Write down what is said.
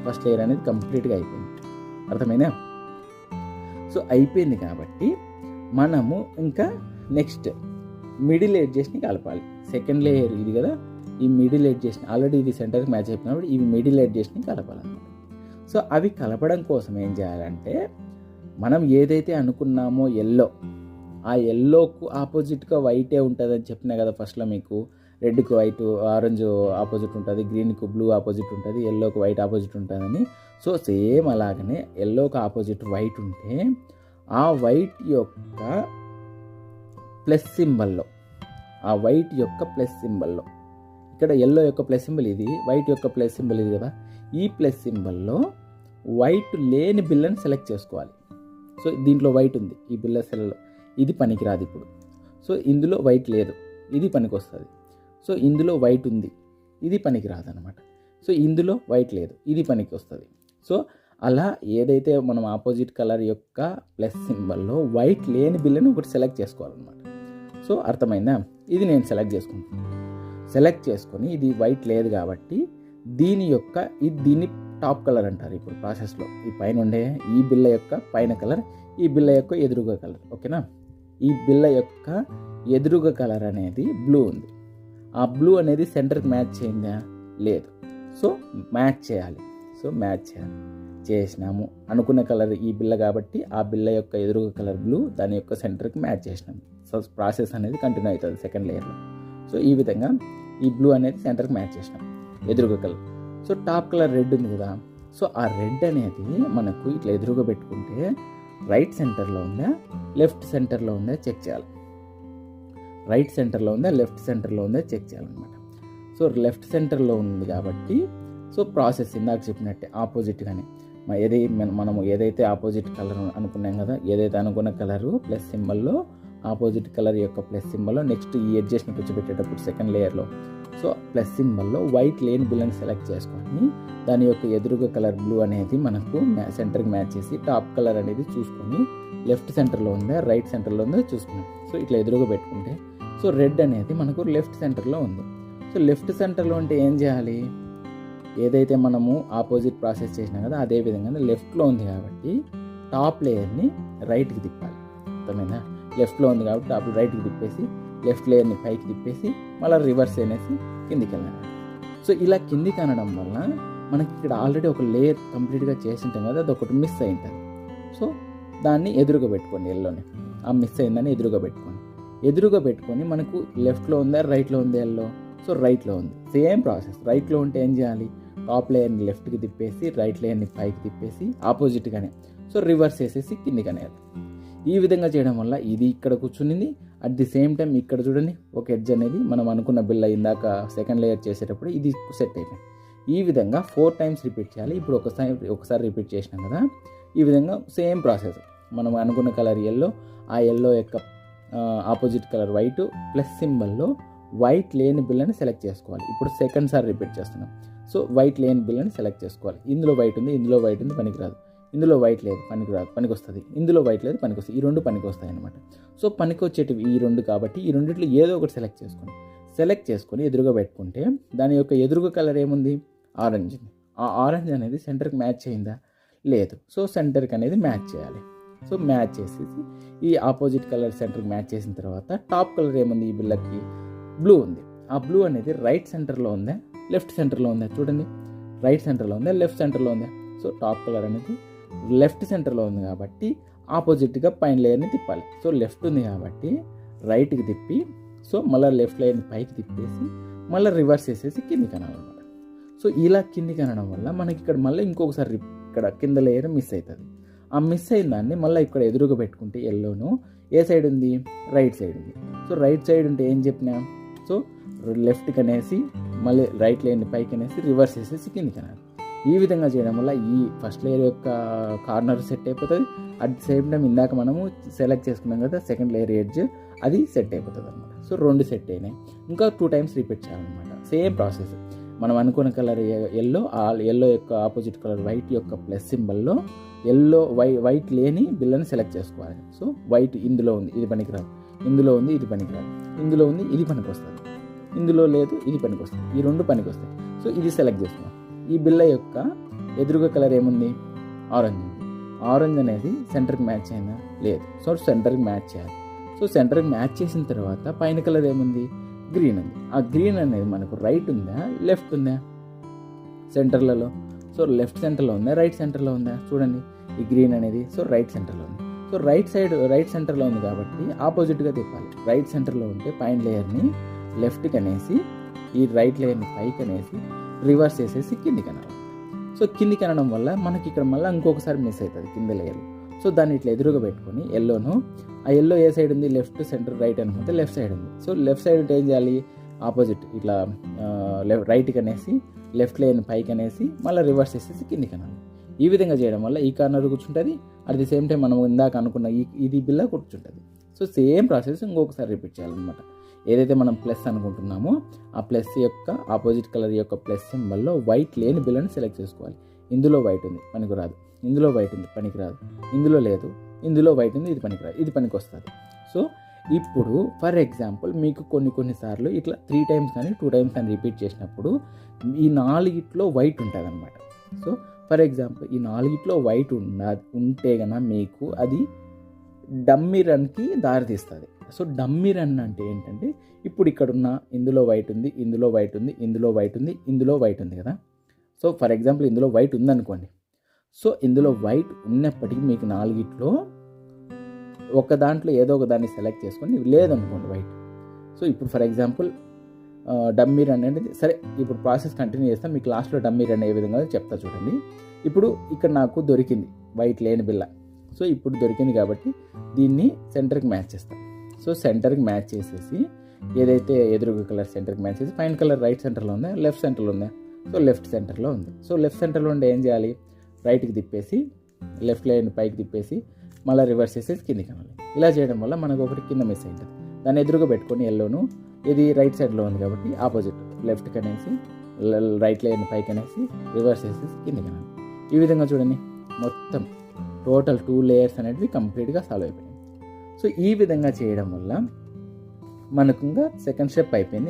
First layer అనేది కంప్లీట్గా అయిపోయింది. అర్థమైనా? సో అయిపోయింది కాబట్టి మనము ఇంకా నెక్స్ట్ మిడిల్ ఎడ్జెస్ని కలపాలి. సెకండ్ లేయర్ ఇది కదా, ఈ మిడిల్ ఎడ్జెస్ని ఆల్రెడీ ఇది సెంటర్కి మ్యాచ్ అయిపోయినప్పుడు ఈ మిడిల్ ఎడ్జెస్ని కలపాలన్నమాట. సో అవి కలపడం కోసం ఏం చేయాలంటే, మనం ఏదైతే అనుకున్నామో ఎల్లో, ఆ ఎల్లోకు ఆపోజిట్గా వైటే ఉంటుందని చెప్పినా కదా ఫస్ట్లో మీకు. రెడ్కు వైట్, ఆరెంజ్ ఆపోజిట్ ఉంటుంది, గ్రీన్కు బ్లూ ఆపోజిట్ ఉంటుంది, ఎల్లోకి వైట్ ఆపోజిట్ ఉంటుందని. సో సేమ్ అలాగనే ఎల్లోకి ఆపోజిట్ వైట్ ఉంటే ఆ వైట్ యొక్క ప్లస్ సింబల్లో, ఆ వైట్ యొక్క ప్లస్ సింబల్లో, ఇక్కడ ఎల్లో యొక్క ప్లస్ సింబల్ ఇది, వైట్ యొక్క ప్లస్ సింబల్ ఇది కదా, ఈ ప్లస్ సింబల్లో వైట్ లేని బిల్లని సెలెక్ట్ చేసుకోవాలి. సో దీంట్లో వైట్ ఉంది, ఈ బిల్ల సెల్లో ఇది పనికిరాదు ఇప్పుడు. సో ఇందులో వైట్ లేదు, ఇది పనికి వస్తుంది. సో ఇందులో వైట్ ఉంది, ఇది పనికిరాదు అనమాట. సో ఇందులో వైట్ లేదు, ఇది పనికి వస్తుంది. సో అలా ఏదైతే మనం ఆపోజిట్ కలర్ యొక్క ప్లస్ సింబల్లో వైట్ లేని బిల్లని ఒకటి సెలెక్ట్ చేసుకోవాలన్నమాట. సో అర్థమైందా? ఇది నేను సెలెక్ట్ చేసుకుంటాను. సెలెక్ట్ చేసుకొని ఇది వైట్ లేదు కాబట్టి దీన్ని టాప్ కలర్ అంటారు ఇప్పుడు ప్రాసెస్లో. ఈ పైన ఉండే ఈ బిల్ల యొక్క పైన కలర్, ఈ బిల్ల యొక్క ఎదురుగా కలర్. ఓకేనా? ఈ బిల్ల యొక్క ఎదురుగా కలర్ అనేది బ్లూ ఉంది. ఆ బ్లూ అనేది సెంటర్కి మ్యాచ్ చేయిందా? లేదు. సో మ్యాచ్ చేయాలి. సో మ్యాచ్ చేసినాము. అనుకున్న కలర్ ఈ బిల్ల కాబట్టి ఆ బిల్ల యొక్క ఎదురుగా కలర్ బ్లూ, దాని యొక్క సెంటర్కి మ్యాచ్ చేసినాము. సో ప్రాసెస్ అనేది కంటిన్యూ అవుతుంది సెకండ్ లేయర్లో. సో ఈ విధంగా ఈ బ్లూ అనేది సెంటర్కి మ్యాచ్ చేసినాం, ఎదురుగా colour. So top colour red ఉంది కదా, సో ఆ రెడ్ అనేది మనకు ఇట్లా ఎదురుగా పెట్టుకుంటే రైట్ సెంటర్లో ఉందా లెఫ్ట్ సెంటర్లో ఉందా చెక్ చేయాలి. రైట్ సెంటర్లో ఉందా లెఫ్ట్ సెంటర్లో ఉందా చెక్ చేయాలన్నమాట. సో లెఫ్ట్ సెంటర్లో ఉంది కాబట్టి సో ప్రాసెస్ ఇందాక చెప్పినట్టే ఆపోజిట్గానే మనము ఏదైతే ఆపోజిట్ కలర్ అనుకున్నాం కదా, ఏదైతే అనుకున్న కలరు ప్లస్ సింబల్లో ఆపోజిట్ కలర్ యొక్క ప్లస్ సింబల్లో నెక్స్ట్ ఈ ఎడ్జెస్ట్ని కూర్చోబెట్టేటప్పుడు సెకండ్ లేయర్లో సో ప్లస్ సింబల్లో వైట్ లేని బిల్లని సెలెక్ట్ చేసుకొని దాని యొక్క ఎదురుగా కలర్ బ్లూ అనేది మనకు సెంటర్కి మ్యాచ్ చేసి టాప్ కలర్ అనేది చూసుకొని లెఫ్ట్ సెంటర్లో ఉందా రైట్ సెంటర్లో ఉందో చూసుకున్నాం. సో ఇట్లా ఎదురుగా పెట్టుకుంటే సో రెడ్ అనేది మనకు లెఫ్ట్ సెంటర్లో ఉంది. సో లెఫ్ట్ సెంటర్లో అంటే ఏం చేయాలి? ఏదైతే మనము ఆపోజిట్ ప్రాసెస్ చేసినాం కదా అదే విధంగా లెఫ్ట్లో ఉంది కాబట్టి టాప్ లేయర్ని రైట్కి తిప్పాలి. అర్థమైందా? లెఫ్ట్లో ఉంది కాబట్టి టాప్ రైట్కి తిప్పేసి లెఫ్ట్ లేయర్ని పైకి తిప్పేసి మళ్ళీ రివర్స్ అనేసి కిందికి వెళ్ళాలి. సో ఇలా కిందికి అనడం వల్ల మనకి ఇక్కడ ఆల్రెడీ ఒక లేయర్ కంప్లీట్గా చేసి ఉంటాం కదా, అది ఒకటి మిస్ అయి ఉంటుంది. సో దాన్ని ఎదురుగా పెట్టుకోండి, ఎల్లోని ఆ మిస్ అయిందని ఎదురుగా పెట్టుకొని మనకు లెఫ్ట్లో ఉందా రైట్లో ఉందా ఎల్లో? సో రైట్లో ఉంది. Same process. రైట్లో ఉంటే ఏం చేయాలి? టాప్ లేయర్ని లెఫ్ట్కి తిప్పేసి రైట్ లేయర్ని పైకి తిప్పేసి ఆపోజిట్గానే సో రివర్స్ చేసేసి కిందికి అనేది. ఈ విధంగా చేయడం వల్ల ఇది ఇక్కడ కూర్చునింది, అట్ ది సేమ్ టైం ఇక్కడ చూడండి ఒక ఎడ్జ్ అనేది మనం అనుకున్న బిల్ల ఇందాక సెకండ్ లేయర్ చేసేటప్పుడు ఇది సెట్ అయిపోయింది. ఈ విధంగా 4 times రిపీట్ చేయాలి. ఇప్పుడు ఒకసారి రిపీట్ చేసినాం కదా, ఈ విధంగా సేమ్ ప్రాసెస్. మనం అనుకున్న కలర్ ఎల్లో, ఆ ఎల్లో యొక్క ఆపోజిట్ కలర్ వైట్ ప్లస్ సింబల్లో వైట్ లేని బిల్లని సెలెక్ట్ చేసుకోవాలి. ఇప్పుడు సెకండ్ సారి రిపీట్ చేస్తున్నాం. సో వైట్ లేని బిల్లని సెలెక్ట్ చేసుకోవాలి. ఇందులో వైట్ ఉంది, ఇందులో వైట్ ఉంది, పనికిరాదు. ఇందులో వైట్ లేదు, పనికిరాదు, పనికి వస్తుంది. ఇందులో వైట్ లేదు, పనికి వస్తుంది. ఈ రెండు పనికి వస్తాయి అన్నమాట. సో పనికి వచ్చేటివి ఈ రెండు కాబట్టి ఈ రెండిట్లో ఏదో ఒకటి సెలెక్ట్ చేసుకొని ఎదురుగా పెట్టుకుంటే దాని యొక్క ఎదురుగా కలర్ ఏముంది? ఆరెంజ్. ఆ ఆరెంజ్ అనేది సెంటర్కి మ్యాచ్ అయిందా? లేదు. సో సెంటర్కి అనేది మ్యాచ్ చేయాలి. సో మ్యాచ్ చేసేసి ఈ ఆపోజిట్ కలర్ సెంటర్కి మ్యాచ్ చేసిన తర్వాత టాప్ కలర్ ఏముంది? ఈ బిల్లకి బ్లూ ఉంది. ఆ బ్లూ అనేది రైట్ సెంటర్లో ఉందా లెఫ్ట్ సెంటర్లో ఉందా? చూడండి, రైట్ సెంటర్లో ఉందా లెఫ్ట్ సెంటర్లో ఉందా? సో టాప్ కలర్ అనేది లెఫ్ట్ సెంటర్లో ఉంది కాబట్టి ఆపోజిట్గా పైన లేయర్ని తిప్పాలి. సో లెఫ్ట్ ఉంది కాబట్టి రైట్కి తిప్పి సో మళ్ళీ లెఫ్ట్ లేయర్ని పైకి తిప్పేసి మళ్ళీ రివర్స్ చేసేసి కిందికి అనాలన్నమాట. సో ఇలా కిందికి అనడం వల్ల మనకి ఇక్కడ మళ్ళీ ఇంకొకసారి ఇక్కడ కింద లేయర్ మిస్ అవుతుంది. ఆ మిస్ అయిన దాన్ని మళ్ళీ ఇక్కడ ఎదురుగా పెట్టుకుంటే ఎల్లోను ఏ సైడ్ ఉంది? రైట్ సైడ్ ఉంది. సో రైట్ సైడ్ ఉంటే ఏం చెప్పినా? సో లెఫ్ట్కి అనేసి మళ్ళీ రైట్ లేయర్ని పైకి అనేసి రివర్స్ చేసేసి కిందికి అనాలి. ఈ విధంగా చేయడం వల్ల ఈ ఫస్ట్ లేయర్ యొక్క కార్నర్ సెట్ అయిపోతుంది. అట్ ది సేమ్ టైం ఇందాక మనము సెలెక్ట్ చేసుకున్నాం కదా సెకండ్ లేయర్ ఎడ్జ్, అది సెట్ అయిపోతుంది అనమాట. సో 2 సెట్ అయినాయి. ఇంకా 2 times రిపీట్ చేయాలన్నమాట. Same process. మనం అనుకున్న కలర్ ఎల్లో, ఆ ఎల్లో యొక్క ఆపోజిట్ కలర్ వైట్ యొక్క ప్లస్ సింబల్లో ఎల్లో వైట్ లేని బిల్లని సెలెక్ట్ చేసుకోవాలి. సో వైట్ ఇందులో ఉంది, ఇది పనికిరాదు. ఇందులో ఉంది, ఇది పనికిరాదు. ఇందులో ఉంది, ఇది పనికి వస్తుంది. ఇందులో లేదు, ఇది పనికి వస్తుంది. ఈ 2 పనికి వస్తాయి. సో ఇది సెలెక్ట్ చేసుకున్నాం. ఈ బిల్ల యొక్క ఎదురుగా కలర్ ఏముంది, ఆరెంజ్ ఉంది. ఆరెంజ్ అనేది సెంటర్కి మ్యాచ్ అయిందా, లేదు. సో సెంటర్కి మ్యాచ్ చేయాలి. సో సెంటర్కి మ్యాచ్ చేసిన తర్వాత పైన కలర్ ఏముంది, గ్రీన్ ఉంది. ఆ గ్రీన్ అనేది మనకు రైట్ ఉందా, లెఫ్ట్ ఉందా సెంటర్లలో? సో లెఫ్ట్ సెంటర్లో ఉందా, రైట్ సెంటర్లో ఉందా? చూడండి, ఈ గ్రీన్ అనేది సో రైట్ సెంటర్లో ఉంది. సో రైట్ సెంటర్లో ఉంది కాబట్టి ఆపోజిట్గా తిప్పాలి. రైట్ సెంటర్లో ఉంటే పైన లేయర్ని లెఫ్ట్కి అనేసి, ఈ రైట్ లేయర్ని పైకి అనేసి రివర్స్ చేసేసి కిందికి అనాలి. సో కిందికి అనడం వల్ల మనకి ఇక్కడ మళ్ళీ ఇంకొకసారి మిస్ అవుతుంది కింద లేయర్. సో దాన్ని ఇట్లా ఎదురుగా పెట్టుకొని ఎల్లోను, ఆ ఎల్లో ఏ సైడ్ ఉంది, లెఫ్ట్, సెంటర్, రైట్ అనుకుంటే లెఫ్ట్ సైడ్ ఉంది. సో లెఫ్ట్ సైడ్ ఉంటే ఏం చేయాలి, ఆపోజిట్ ఇట్లా రైట్కి అనేసి లెఫ్ట్ లేయర్ని పైకి అనేసి మళ్ళీ రివర్స్ చేసేసి కిందికి అనాలి. ఈ విధంగా చేయడం వల్ల ఈ కార్నర్ కూర్చుంటుంది, అట్ ది సేమ్ టైం మనం ఇందాక అనుకున్న ఇది బిల్ల కూర్చుంటుంది. సో సేమ్ ప్రాసెస్ ఇంకొకసారి రిపీట్ చేయాలన్నమాట. ఏదైతే మనం ప్లస్ అనుకుంటున్నామో ఆ ప్లస్ యొక్క ఆపోజిట్ కలర్ యొక్క ప్లస్ సింబల్లో వైట్ లేని బిల్లని సెలెక్ట్ చేసుకోవాలి. ఇందులో వైట్ ఉంది, పనికిరాదు. ఇందులో వైట్ ఉంది, పనికిరాదు. ఇందులో లేదు, ఇందులో వైట్ ఉంది, ఇది పనికిరాదు, ఇది పనికి వస్తుంది. సో ఇప్పుడు ఫర్ ఎగ్జాంపుల్ మీకు కొన్నిసార్లు ఇట్లా 3 టైమ్స్ కానీ 2 టైమ్స్ కానీ రిపీట్ చేసినప్పుడు ఈ 4 వైట్ ఉంటుంది అనమాట. సో ఫర్ ఎగ్జాంపుల్ ఈ 4 వైట్ ఉంటే కనుక మీకు అది డమ్మీ రన్కి దారితీస్తుంది. సో డమ్మీ రన్ అంటే ఏంటంటే ఇప్పుడు ఇక్కడున్న ఇందులో వైట్ ఉంది, ఇందులో వైట్ ఉంది, ఇందులో వైట్ ఉంది, ఇందులో వైట్ ఉంది కదా. సో ఫర్ ఎగ్జాంపుల్ ఇందులో వైట్ ఉందనుకోండి. సో ఇందులో వైట్ ఉన్నప్పటికీ మీకు 4 ఒక దాంట్లో ఏదో ఒక దాన్ని సెలెక్ట్ చేసుకొని లేదనుకోండి వైట్. సో ఇప్పుడు ఫర్ ఎగ్జాంపుల్ డమ్మీ రన్ అనేది సరే, ఇప్పుడు ప్రాసెస్ కంటిన్యూ చేస్తాను. మీకు లాస్ట్లో డమ్మీ రన్ ఏ విధంగా చెప్తా చూడండి. ఇప్పుడు ఇక్కడ నాకు దొరికింది వైట్ లేని బిల్ల. సో ఇప్పుడు దొరికింది కాబట్టి దీన్ని సెంటర్కి మ్యాచ్ చేస్తాం. సో సెంటర్కి మ్యాచ్ చేసేసి ఏదైతే ఎదురుగా కలర్ సెంటర్కి మ్యాచ్ చేసి పైన కలర్ రైట్ సెంటర్లో ఉందా, లెఫ్ట్ సెంటర్లో ఉందా? సో లెఫ్ట్ సెంటర్లో ఉంది. సో లెఫ్ట్ సెంటర్లో ఉంటే ఏం చేయాలి, రైట్కి తిప్పేసి లెఫ్ట్ లైన్ పైకి తిప్పేసి మళ్ళీ రివర్స్ చేసేసి కిందికి అనాలి. ఇలా చేయడం వల్ల మనకు ఒకటి కింద మిస్ అయింటుంది. దాన్ని ఎదురుగా పెట్టుకొని ఎల్లోను, ఇది రైట్ సైడ్లో ఉంది కాబట్టి ఆపోజిట్ లెఫ్ట్కి అనేసి రైట్ లైన్ పైకి అనేసి రివర్స్ చేసేసి కిందికి అనాలి. ఈ విధంగా చూడండి, మొత్తం టోటల్ 2 లేయర్స్ అనేటివి కంప్లీట్గా సాల్వ్ అయిపోయాయి. సో ఈ విధంగా చేయడం వల్ల మనకు ఇంకా సెకండ్ స్టెప్ అయిపోయింది.